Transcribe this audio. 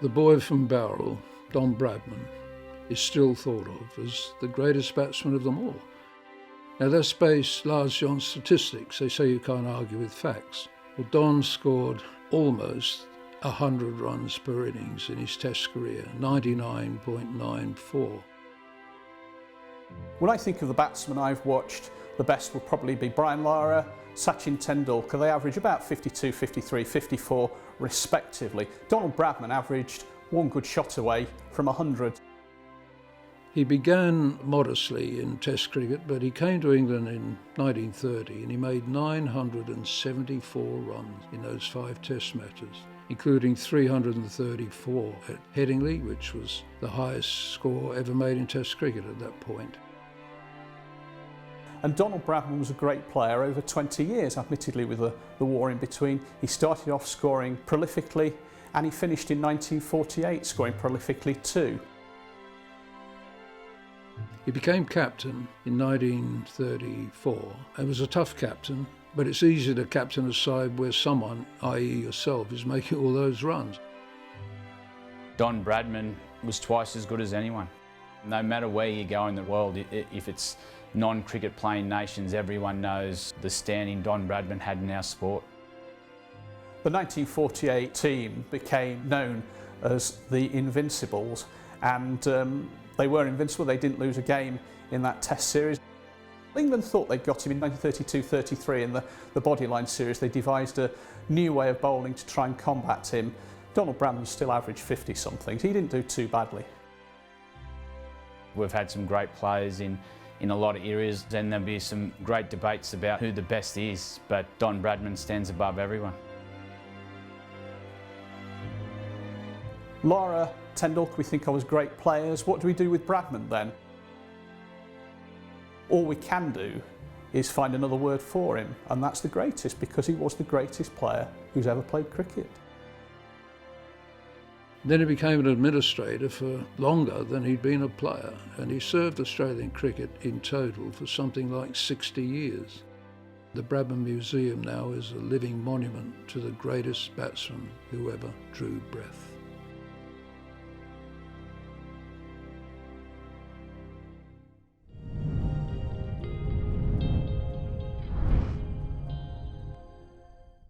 The boy from Bowral, Don Bradman, is still thought of as the greatest batsman of them all. Now that's based largely on statistics. They say you can't argue with facts. Well, Don scored almost 100 runs per innings in his Test career, 99.94. When I think of the batsmen I've watched, the best would probably be Brian Lara, Sachin Tendulkar. They average about 52, 53, 54 respectively. Donald Bradman averaged one good shot away from 100. He began modestly in Test cricket, but he came to England in 1930 and he made 974 runs in those 5 Test matches, including 334 at Headingley, which was the highest score ever made in Test cricket at that point. And Donald Bradman was a great player over 20 years, admittedly with the war in between. He started off scoring prolifically and he finished in 1948 scoring prolifically too. He became captain in 1934 and was a tough captain, but it's easy to captain a side where someone, i.e. yourself, is making all those runs. Don Bradman was twice as good as anyone. No matter where you go in the world, if it's non-cricket playing nations, everyone knows the standing Don Bradman had in our sport. The 1948 team became known as the Invincibles, and they were invincible. They didn't lose a game in that Test series. England thought they'd got him in 1932-33 in the bodyline series. They devised a new way of bowling to try and combat him. Donald Bradman still averaged 50-something. He didn't do too badly. We've had some great players in a lot of areas, and there'll be some great debates about who the best is, but Don Bradman stands above everyone. Lara, Tendulkar we think of as great players. What do we do with Bradman then? All we can do is find another word for him, and that's the greatest, because he was the greatest player who's ever played cricket. Then he became an administrator for longer than he'd been a player, and he served Australian cricket in total for something like 60 years. The Bradman Museum now is a living monument to the greatest batsman who ever drew breath.